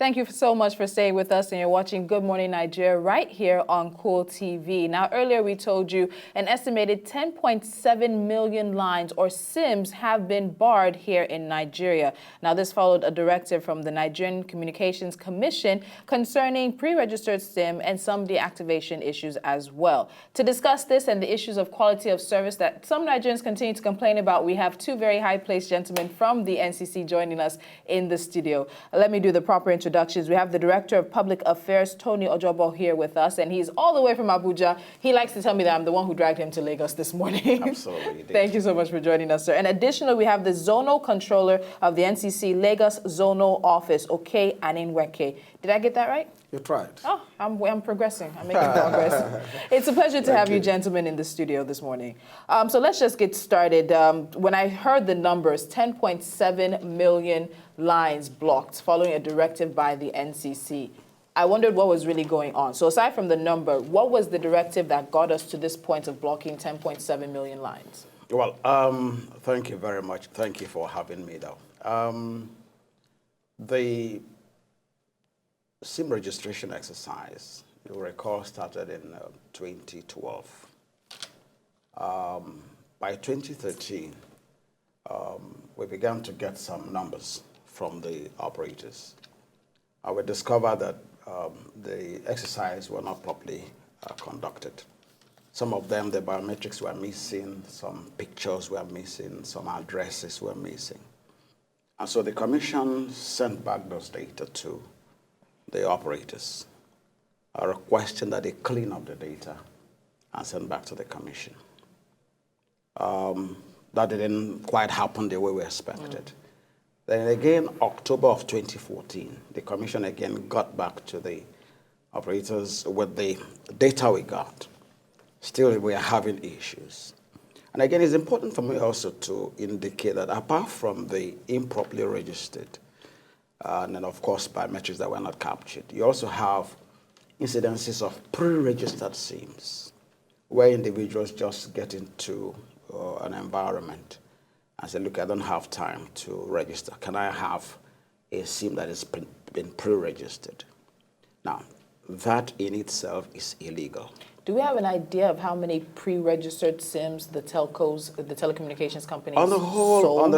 Thank you so much for staying with us, and you're watching Good Morning Nigeria right here on Cool TV. Now, earlier we told you an estimated 10.7 million lines or SIMs have been barred here in Nigeria. Now, this followed a directive from the Nigerian Communications Commission concerning pre-registered SIM and some deactivation issues as well. To discuss this and the issues of quality of service that some Nigerians continue to complain about, we have two very high-placed gentlemen from the NCC joining us in the studio. Let me do the proper introductions. We have the Director of Public Affairs, Tony Ojobo, here with us, and he's all the way from Abuja. He likes to tell me that I'm the one who dragged him to Lagos this morning. Absolutely. Thank you so much for joining us, sir. And additionally, we have the Zonal Controller of the NCC Lagos Zonal Office, Okey Aninweke. Did I get that right? You tried. Oh, I'm progressing. I'm making progress. It's a pleasure to have you gentlemen in the studio this morning. So let's just get started. When I heard the numbers, 10.7 million lines blocked following a directive by the NCC, I wondered what was really going on. So aside from the number, what was the directive that got us to this point of blocking 10.7 million lines? Well, thank you very much. Thank you for having me, though. The SIM registration exercise, you'll recall, started in 2012. By 2013, we began to get some numbers from the operators. We discovered that the exercise were not properly conducted. Some of them, the biometrics were missing, some pictures were missing, some addresses were missing. And so the commission sent back those data to the operators, requesting that they clean up the data and send back to the commission. That didn't quite happen the way we expected. Then again, October of 2014, the commission again got back to the operators with the data we got. Still, we are having issues. And again, it's important for me also to indicate that apart from the improperly registered, and then, of course, biometrics that were not captured, you also have incidences of pre-registered SIMs, where individuals just get into an environment and say, look, I don't have time to register. Can I have a SIM that has been pre-registered? Now, that in itself is illegal. Do we have an idea of how many pre-registered SIMs the telcos, the telecommunications companies on the whole, sold? On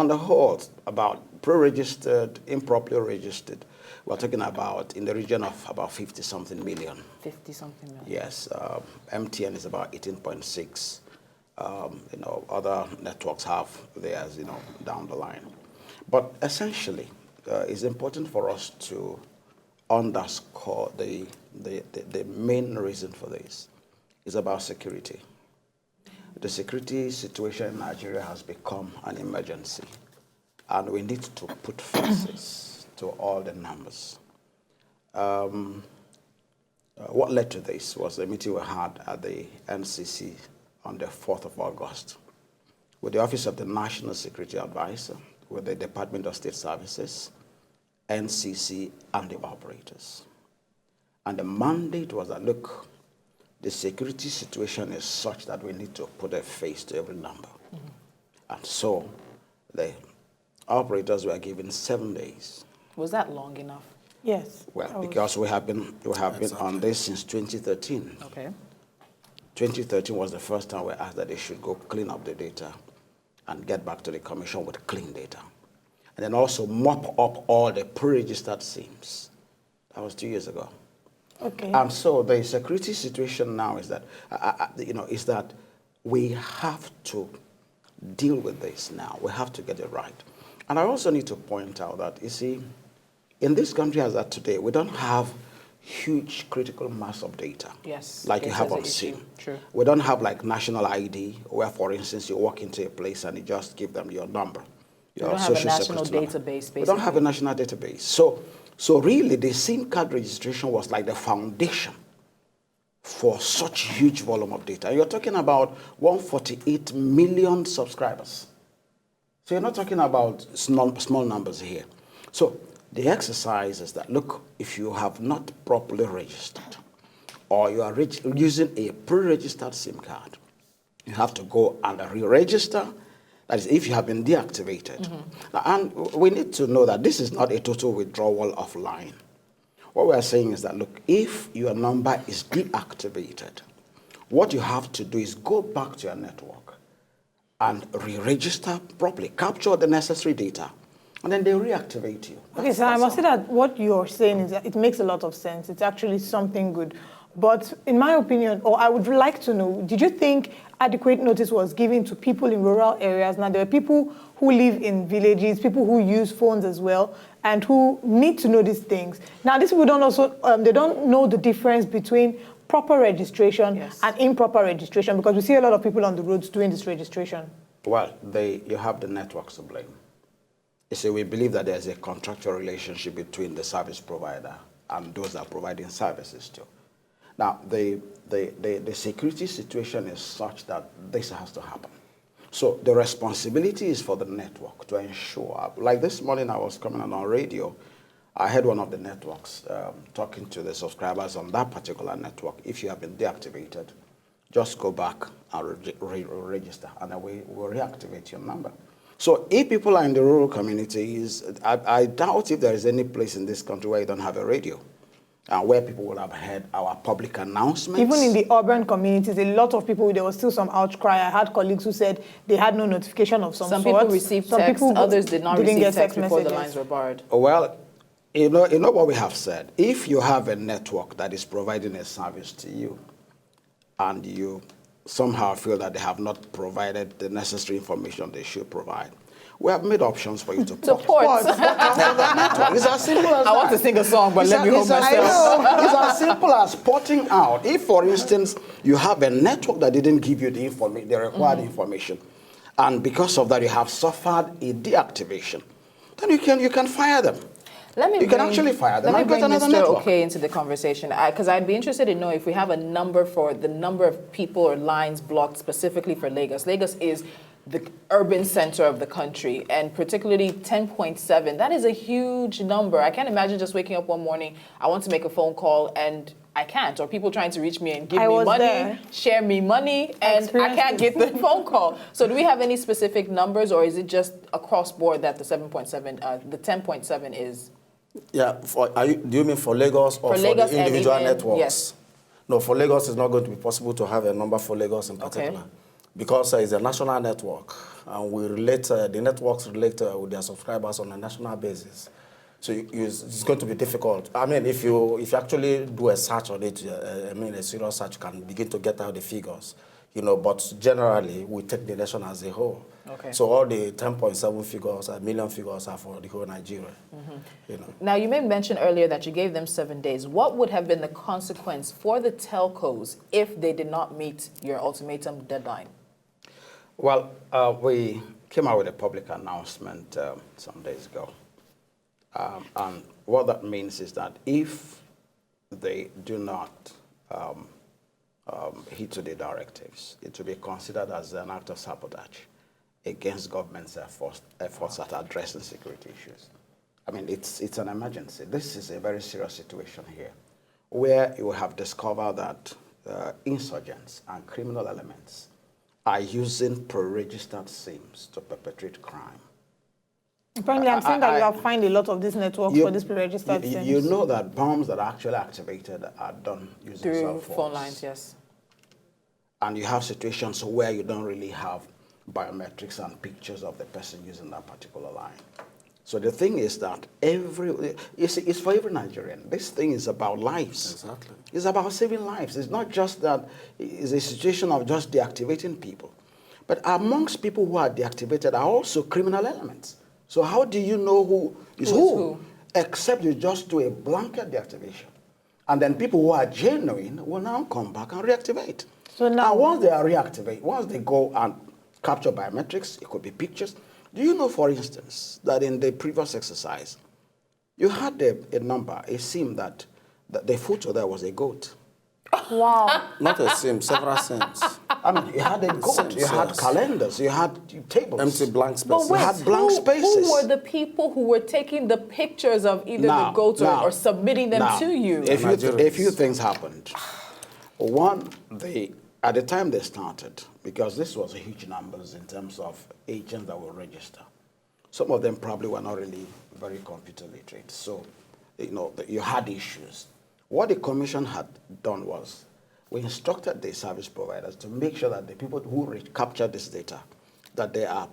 the whole, about pre-registered, improperly registered, we're talking about in the region of about 50-something million. 50-something million. Yes, MTN is about 18.6. Other networks have theirs, down the line. But essentially, it's important for us to underscore the main reason for this is about security. The security situation in Nigeria has become an emergency, and we need to put faces to all the numbers. What led to this was the meeting we had at the NCC on the 4th of August with the Office of the National Security Advisor, with the Department of State Services, NCC, and the operators. And the mandate was that, look, the security situation is such that we need to put a face to every number. And so the operators were given 7 days. Was that long enough? Yes. Well, because we have been on this since 2013. Okay. 2013 was the first time we asked that they should go clean up the data and get back to the commission with clean data. And then also mop up all the pre-registered SIMs. That was 2 years ago. Okay. And so the security situation now is that, is that we have to deal with this now. We have to get it right. And I also need to point out that, you see, in this country as that today, we don't have huge critical mass of data. Yes. Like you have on SIM. True. We don't have like national ID, where, for instance, you walk into a place and you just give them your number. We don't have a national database, basically. We don't have a national database. So really, the SIM card registration was like the foundation for such huge volume of data. You're talking about 148 million subscribers. So you're not talking about small numbers here. So the exercise is that, look, if you have not properly registered, or you are using a pre-registered SIM card, you have to go and re-register That is, if you have been deactivated. And we need to know that this is not a total withdrawal of line. What we are saying is that, look, if your number is deactivated, what you have to do is go back to your network and re-register properly, capture the necessary data, and then they reactivate you. Okay, so I must say that what you're saying is that it makes a lot of sense. It's actually something good. But in my opinion, or I would like to know, did you think adequate notice was given to people in rural areas? Now, there are people who live in villages, people who use phones as well, and who need to know these things. Now, these people don't also, they don't know the difference between proper registration and improper registration, because we see a lot of people on the roads doing this registration. Well, you have the networks to blame. You see, we believe that there's a contractual relationship between the service provider and those that are providing services to. Now, the security situation is such that this has to happen. So the responsibility is for the network to ensure, like this morning I was coming on radio, I heard one of the networks talking to the subscribers on that particular network. If you have been deactivated, just go back and register, and then we will reactivate your number. So if people are in the rural communities, I doubt if there is any place in this country where you don't have a radio, where people will have heard our public announcements. Even in the urban communities, a lot of people, there was still some outcry. I had colleagues who said they had no notification of some sort. Some people received text, others did not receive text before the lines were barred. Well, you know what we have said. If you have a network that is providing a service to you, and you somehow feel that they have not provided the necessary information they should provide, we have made options for you to port. It's as simple as I want to sing a song, but let me hold myself. It's as simple as porting out. If, for instance, you have a network that didn't give you the required information, and because of that you have suffered a deactivation, then you can fire them. You can actually fire them. Let me bring Mr. Okey into the conversation, because I'd be interested to know if we have a number for the number of people or lines blocked specifically for Lagos. Lagos is the urban center of the country, and particularly 10.7. That is a huge number. I can't imagine just waking up one morning, I want to make a phone call, and I can't, or people trying to reach me and give me money, share me money, and I can't get the phone call. So do we have any specific numbers, or is it just across board that the 7.7, the 10.7 is? Yeah, do you mean for Lagos or for Lagos the individual networks? Yes. No, for Lagos, it's not going to be possible to have a number for Lagos in particular. Okay. Because it's a national network, and we relate, the networks relate with their subscribers on a national basis. So it's going to be difficult. I mean, if you actually do a search on it, a serious search, you can begin to get out the figures. But generally, we take the nation as a whole. Okay. So all the 10.7 figures, million figures are for the whole Nigeria. Now, you made mention earlier that you gave them 7 days. What would have been the consequence for the telcos if they did not meet your ultimatum deadline? Well, we came out with a public announcement some days ago. And what that means is that if they do not heed to the directives, it will be considered as an act of sabotage against government's efforts at addressing security issues. I mean, it's an emergency. This is a very serious situation here, where you have discovered that insurgents and criminal elements are using pre-registered SIMs to perpetrate crime. Apparently, I'm saying that you have found a lot of these networks for this pre-registered SIMs. You know that bombs that are actually activated are done using cell phones. Through phone lines, yes. And you have situations where you don't really have biometrics and pictures of the person using that particular line. So the thing is that it's for every Nigerian. This thing is about lives. Exactly. It's about saving lives. It's not just that it's a situation of just deactivating people. But amongst people who are deactivated are also criminal elements. So how do you know who is who? Except you just do a blanket deactivation. And then people who are genuine will now come back and reactivate. So now, once they are reactivate, once they go and capture biometrics, it could be pictures. Do you know, for instance, that in the previous exercise, you had a number, a SIM that the photo there was a goat. Wow. Not a SIM, several SIMs. I mean, you had a goat, you had calendars, you had tables. Empty blank spaces. But wait, you had blank spaces. Who were the people who were taking the pictures of either the goats or submitting them to you? A few things happened. One, the at the time they started, because this was huge numbers in terms of agents that will register, some of them probably were not really very computer literate. So, you had issues. What the commission had done was, we instructed the service providers to make sure that the people who capture this data, that they are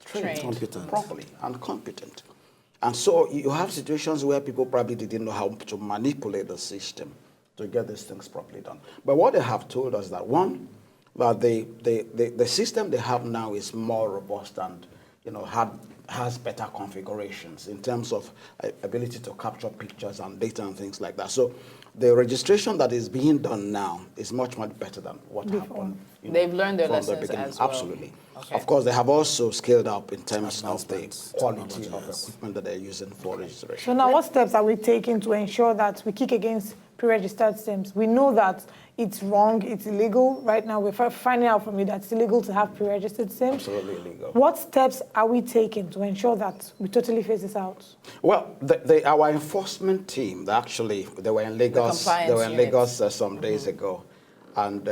trained competent properly and competent. And so you have situations where people probably didn't know how to manipulate the system to get these things properly done. But what they have told us that, one, that the system they have now is more robust and has better configurations in terms of ability to capture pictures and data and things like that. So the registration that is being done now is much, much better than what happened. They've learned their from the lessons beginning. as well. Absolutely. Okay. Of course, they have also scaled up in terms of the quality of equipment that they're using for registration. So now what steps are we taking to ensure that we kick against pre-registered SIMs? We know that it's wrong, it's illegal. Right now we're finding out from you that it's illegal to have pre-registered SIMs. Absolutely illegal. What steps are we taking to ensure that we totally phase this out? Well, our enforcement team, they were in Lagos. They were in Lagos some days ago, and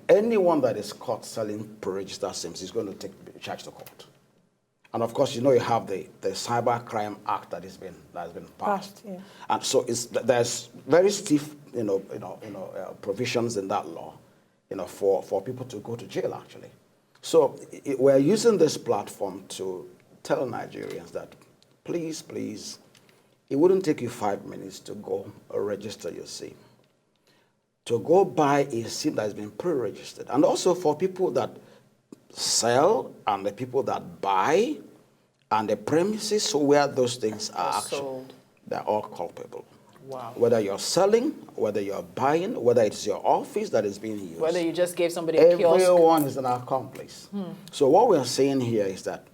anyone that is caught selling pre-registered SIMs is going to be charged to court. And of course, you have the Cyber Crime Act that has been passed. Yeah. And so there's very stiff, provisions in that law, for people to go to jail actually. So we're using this platform to tell Nigerians that, please, it wouldn't take you 5 minutes to go register your SIM, to go buy a SIM that has been pre-registered, and also for people that sell and the people that buy and the premises where those things are actually sold, they're all culpable. Wow. Whether you're selling, whether you're buying, whether it's your office that is being used. Whether you just gave somebody a kiosk. Everyone is an accomplice. So what we're saying here is that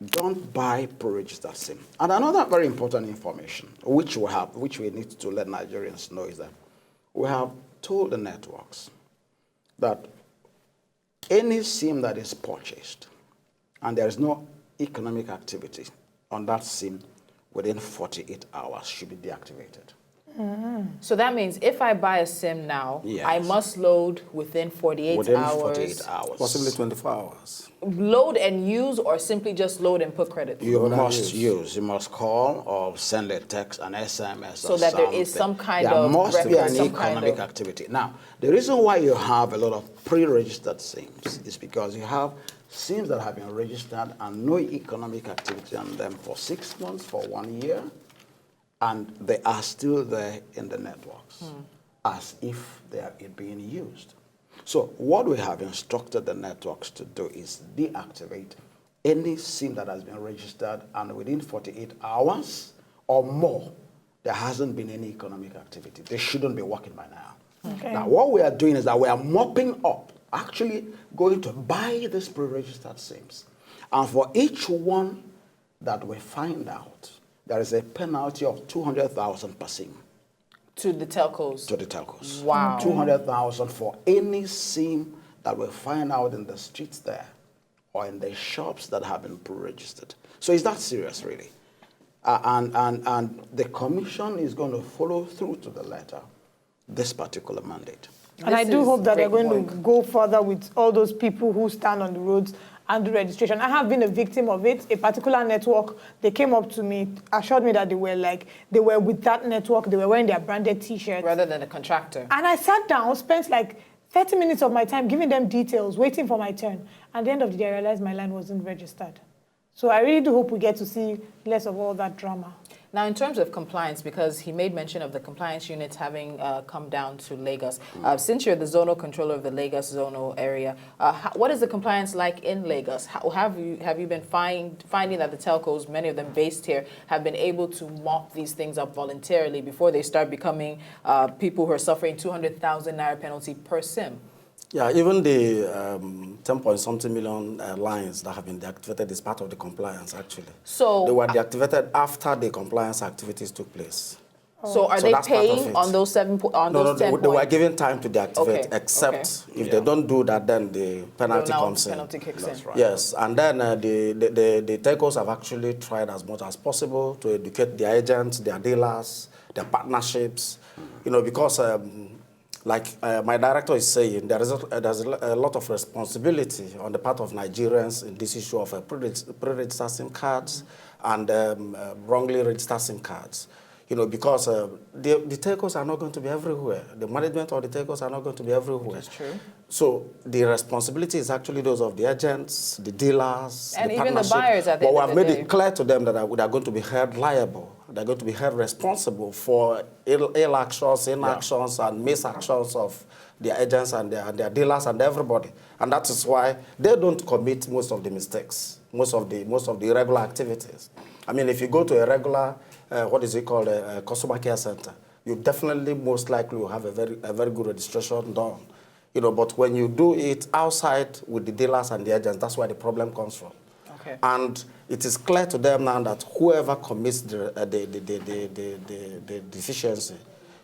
don't buy pre-registered SIM. And another very important information, which we need to let Nigerians know, is that we have told the networks that any SIM that is purchased and there is no economic activity on that SIM within 48 hours should be deactivated. So that means if I buy a SIM now, Yes. I must load within 48 within hours. 48 hours. Possibly 24 hours. Load and use, or simply just load and put credit? You must use. You must call or send a text, an SMS, so or that something. there is some kind there of must be record, an some economic activity. Now, the reason why you have a lot of pre-registered SIMs is because you have SIMs that have been registered and no economic activity on them for 6 months, for 1 year, and they are still there in the networks as if they are being used. So what we have instructed the networks to do is deactivate any SIM that has been registered and within 48 hours or more, there hasn't been any economic activity. They shouldn't be working by now. Okay. Now, what we are doing is that we are mopping up, actually going to buy these pre-registered SIMs. And for each one that we find out, there is a penalty of 200,000 per SIM. To the telcos? To the telcos. Wow. 200,000 for any SIM that we find out in the streets there or in the shops that have been pre-registered. So it's that serious, really. And the commission is going to follow through to the letter this particular mandate. And I do hope that they're going to go further with all those people who stand on the roads and do registration. I have been a victim of it. A particular network, they came up to me, assured me that they were with that network, they were wearing their branded T-shirts. Rather than a contractor. And I sat down, spent like 30 minutes of my time giving them details, waiting for my turn. At the end of the day, I realized my line wasn't registered. So I really do hope we get to see less of all that drama. Now, in terms of compliance, because he made mention of the compliance units having come down to Lagos, since you're the zonal controller of the Lagos zonal area, what is the compliance like in Lagos? How have you been finding that the telcos, many of them based here, have been able to mop these things up voluntarily before they start becoming people who are suffering 200,000 naira penalty per SIM? Yeah, even the 10-point-something million lines that have been deactivated is part of the compliance, actually. So they were deactivated after the compliance activities took place. So are they paying on those 10 points? They were given time to deactivate, except if they don't do that, then the penalty comes in. Penalty kicks in. Right. Yes, and then the telcos have actually tried as much as possible to educate their agents, their dealers, their partnerships, because like my director is saying, there's a lot of responsibility on the part of Nigerians in this issue of pre-registered SIM cards and wrongly registered SIM cards. You know, because the telcos are not going to be everywhere. The management of the telcos are not going to be everywhere. That's true. So the responsibility is actually those of the agents, the dealers, and the even the partnership. buyers at the But end we of have the made day. it clear to them that they are going to be held liable. They're going to be held responsible for ill actions, inactions, and misactions of their agents and their dealers and everybody. And that is why they don't commit most of the mistakes, most of the irregular activities. I mean, if you go to a regular, what is it called, a customer care center, you definitely most likely will have a very good registration done. You know, but when you do it outside with the dealers and the agents, that's where the problem comes from. Okay. And it is clear to them now that whoever commits the deficiency,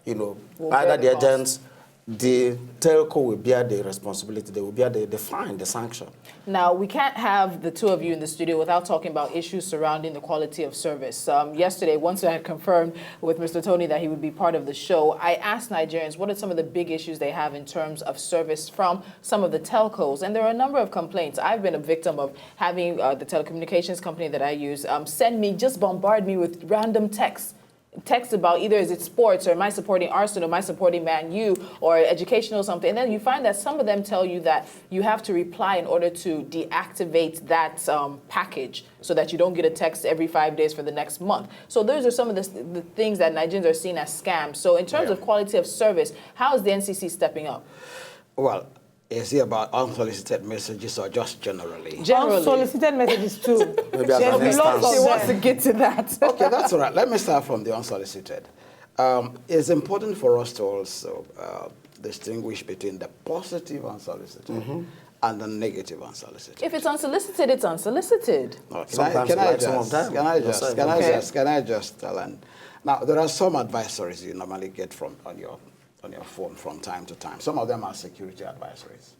you know, Will either bear the the cost. agents, the telco will bear the responsibility. They will bear the fine, the sanction. Now, we can't have the two of you in the studio without talking about issues surrounding the quality of service. Yesterday, once I had confirmed with Mr. Tony that he would be part of the show, I asked Nigerians what are some of the big issues they have in terms of service from some of the telcos. And there are a number of complaints. I've been a victim of having the telecommunications company that I use just bombard me with random texts about either is it sports or am I supporting Arsenal, am I supporting Man U or educational something. And then you find that some of them tell you that you have to reply in order to deactivate that package so that you don't get a text every 5 days for the next month. So those are some of the things that Nigerians are seeing as scams. So in terms of quality of service, how is the NCC stepping up? Well, is it about unsolicited messages or just generally? Unsolicited messages too. Maybe as an There's lots instance. She of wants to them. get to that. Okay, that's all right. Let me start from the unsolicited. It's important for us to also distinguish between the positive unsolicited and the negative unsolicited. If it's unsolicited, it's unsolicited. Sometimes Can I like some of them. can I just tell? And now there are some advisories you normally get from on your phone from time to time. Some of them are security advisories.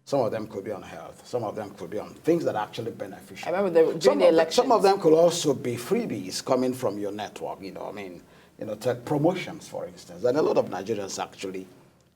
Some of them could be on health. Some of them could be on things that are actually beneficial. I remember during the elections. Some of them could also be freebies coming from your network. Tech promotions, for instance. And a lot of Nigerians actually,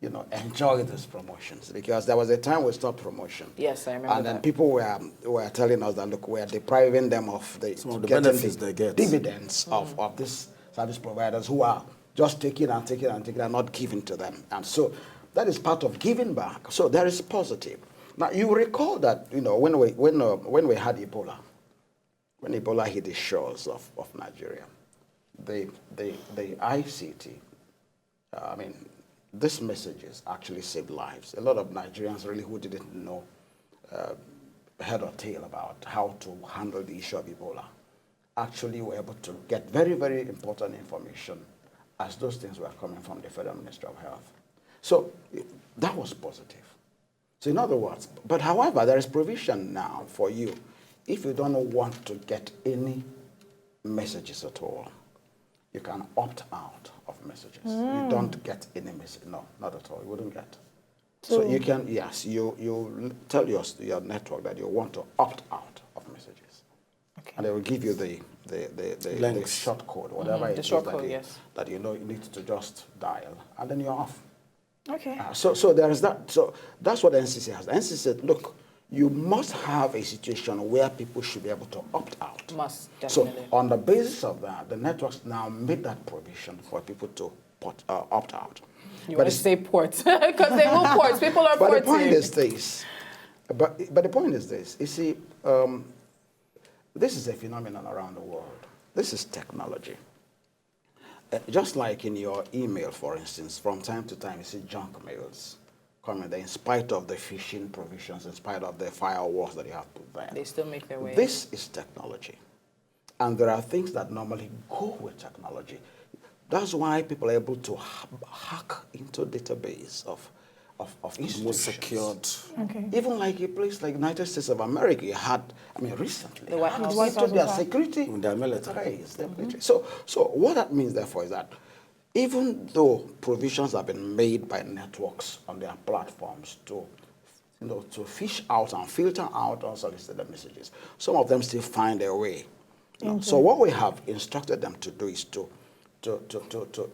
enjoy these promotions because there was a time we stopped promotion. Yes, I remember And then that. people were telling us that, look, we are depriving them of the benefits they get. dividends of these service providers who are just taking and taking and taking and not giving to them. And so that is part of giving back. So there is positive. Now, you recall that, when we had Ebola, when Ebola hit the shores of Nigeria, the ICT, these messages actually saved lives. A lot of Nigerians really who didn't know head or tail about how to handle the issue of Ebola actually were able to get very, very important information as those things were coming from the Federal Ministry of Health. So that was positive. So in other words, but however, there is provision now for you if you don't want to get any messages at all. You can opt out of messages. You don't get any message. No, not at all. You wouldn't get. So you can, yes, you tell your network that you want to opt out of messages. Okay. And they will give you the short code, whatever it is that you need to just dial, and then you're off. Okay. So there is that. So that's what the NCC has. The NCC said, look, you must have a situation where people should be able to opt out. Must, definitely. So on the basis of that, the networks now made that provision for people to opt out. You want to say ports, because they will ports. People are porting. But the point is this. But the point is this. You see, this is a phenomenon around the world. This is technology. Just like in your email, for instance, from time to time you see junk mails coming there in spite of the phishing provisions, in spite of the firewalls that you have put there. They still make their way. This is technology. And there are things that normally go with technology. That's why people are able to hack into database of institutions. Most secured. Okay. Even like a place like United States of America had, recently, The White House. into their security. With their military. So what that means, therefore, is that even though provisions have been made by networks on their platforms to fish out and filter out unsolicited messages, some of them still find their way. So what we have instructed them to do is to to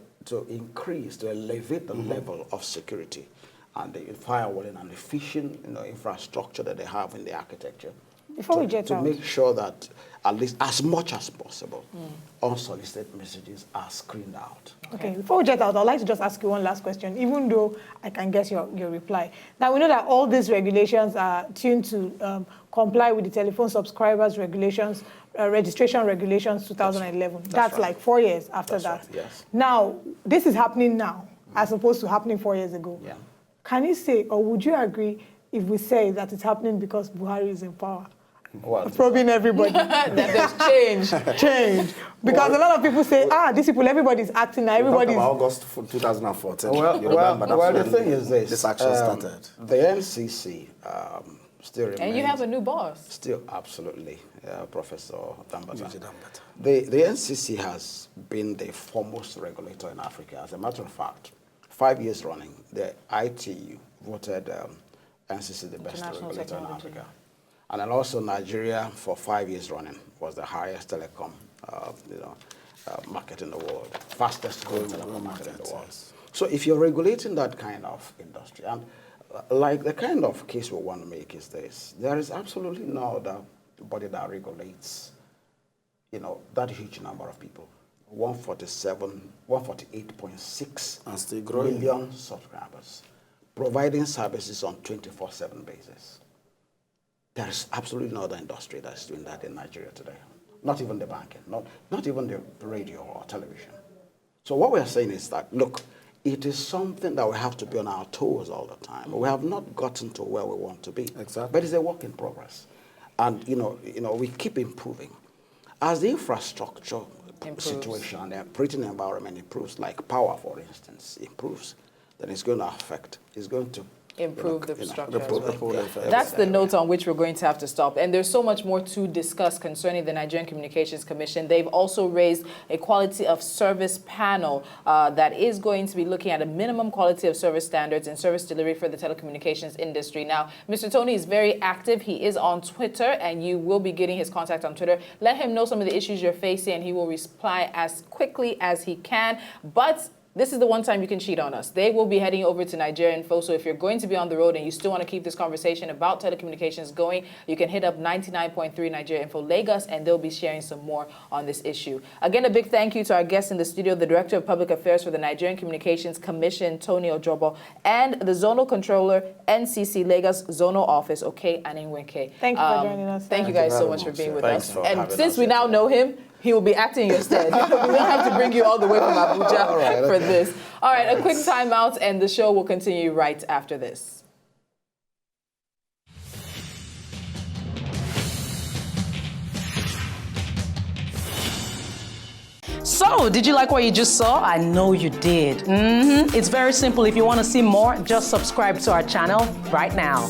increase, to elevate the level of security and the firewalling and the phishing, infrastructure that they have in the architecture. Before we get to out, make sure that at least as much as possible, unsolicited messages are screened out. Okay, before we get out, I'd like to just ask you one last question, even though I can guess your reply. Now, we know that all these regulations are tuned to comply with the telephone subscribers regulations, registration regulations 2011. That's right. like 4 years after that. Right, yes. Now, this is happening now, as opposed to happening 4 years ago. Yeah. Can you say, or would you agree if we say that it's happening because Buhari is in power? Well, Probing everybody. That there's change. Change. Because a lot of people say, these people, everybody's acting now, everybody's... About August 2014. Well, the thing is this. This action started. The NCC still remains... And you have a new boss. Still, absolutely, Professor Dambata. Eugene Dambata. The NCC has been the foremost regulator in Africa. As a matter of fact, 5 years running, the ITU voted NCC the best regulator in Africa. And then also Nigeria, for 5 years running, was the highest telecom market in the world, fastest growing telecom market in the world. So if you're regulating that kind of industry, and like the kind of case we want to make is this, there is absolutely no other body that regulates, that huge number of people. 148.6 million subscribers, providing services on 24/7 basis. There is absolutely no other industry that's doing that in Nigeria today. Not even the banking, not even the radio or television. So what we're saying is that, look, it is something that we have to be on our toes all the time. We have not gotten to where we want to be. Exactly. But it's a work in progress. And, we keep improving. As the infrastructure situation and the operating environment improves, like power, for instance, improves, then it's going to improve the structure as well. Yeah. That's the note on which we're going to have to stop. And there's so much more to discuss concerning the Nigerian Communications Commission. They've also raised a quality of service panel that is going to be looking at a minimum quality of service standards and service delivery for the telecommunications industry. Now, Mr. Tony is very active. He is on Twitter, and you will be getting his contact on Twitter. Let him know some of the issues you're facing, and he will reply as quickly as he can. But this is the one time you can cheat on us. They will be heading over to Nigeria Info. So if you're going to be on the road and you still want to keep this conversation about telecommunications going, you can hit up 99.3 Nigeria Info Lagos, and they'll be sharing some more on this issue. Again, a big thank you to our guests in the studio, the Director of Public Affairs for the Nigerian Communications Commission, Tony Ojobo, and the Zonal Controller, NCC Lagos Zonal Office, Okey Aninweke. Thank you for joining us. Thank you guys so much for being with us. for And having since us we here now today. know him, he will be acting in your stead. We don't have to bring you all the way from Abuja for this. All right, a quick timeout, and the show will continue right after this. So, did you like what you just saw? I know you did. It's very simple. If you want to see more, just subscribe to our channel right now.